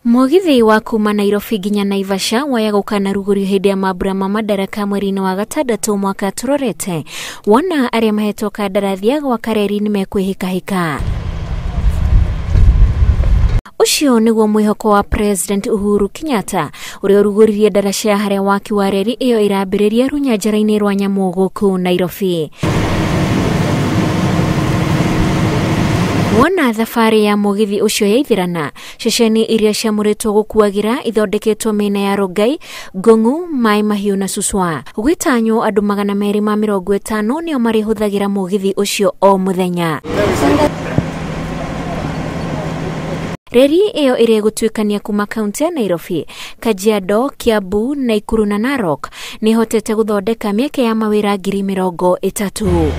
Mũgithi wa kuma Nairobi nginya Naivasha wayaguka na rugũrio hĩndĩ ya mambura ma madaraka mweri-ini wa gatandatu mwaka turorete. Wona aria mahetwo kandarathi ya gwaka reri ni mekwĩhĩkahĩka. Ucio niguo mwihoko wa President Uhuru Kenyatta uria urugũririe ndaraca ya harĩa waaki wa reri iyo irambĩrĩria runyanjara-inĩ rwa nyamũ gũkũ Nairobi. Wona thabarĩ ya mũgithi ucio yaithirana, ceceni iria ciamũrĩtwo gũkuagira ithondeketwo mĩena ya Rongai, Ngong'u, Mai Mahiũ na Suswa. Gwĩtanywo andũ 250 nĩo marĩhũthagĩra mũgithi ucio o mũthenya. Reri iyo ĩrĩa gũtuĩkania kuma kaunti ya Nairobi, Kajiado, Kiambu, Nakuru na Narok nĩhotete gũthondeka mĩeke ya mawĩra 30,000.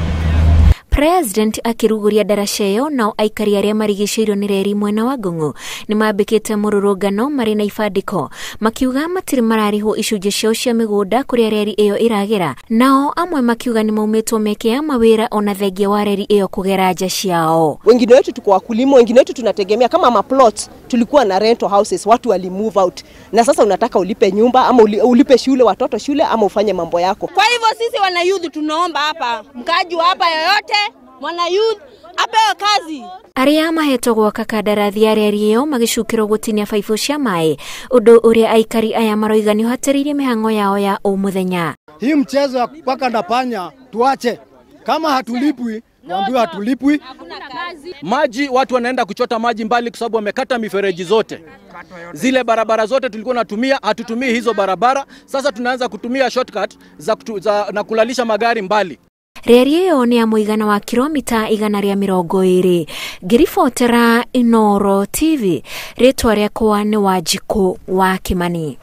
President akiruguria ndaraca iyo nao aikari aria marigicĩirio nĩ reri mwena wa Ngong'u nimambĩkĩte mũrũrũngano marĩ na ibandĩko makiuga matirĩ mararĩhwo icunjĩ ciao cia mĩgũnda kũrĩa reri iyo iragera, nao amwe makiuga nĩ maumĩtwo mĩeke ya mawĩra ona thengia wa reri iyo kũgera nja ciao. Wengine wetu tuko wakulima, wengine wetu tunategemea kama maplots, tulikuwa na rental houses, watu wali move out, na sasa unataka ulipe nyumba ama ulipe shule watoto shule ama ufanye mambo yako. Kwa hivyo sisi wana youth tunaomba hapa mkaji hapa yoyote mwana youth apewe kazi. Aria mahetwo gwaka kandarathi ya reri iyo magĩcukĩrwo gũtinia baibũ cia maĩ, ũndũ ũrĩa aikari aya maroiga nĩ ũhatĩrĩirie mĩhang'o yao ya o mũthenya. Hii mchezo ya kupaka na panya tuache. Kama hatulipwi, waambiwe hatulipwi. Maji, watu wanaenda kuchota maji mbali kwa sababu wamekata mifereji zote. Zile barabara zote tulikuwa natumia, hatutumii hizo barabara. Sasa tunaanza kutumia shortcut na kulalisha magari mbali. Reri iyo ni ya mũigana wa kilomita 120. Ngĩribotera Inooro TV, rĩtwa rĩakwa nĩ Wanjikũ wa Kimani.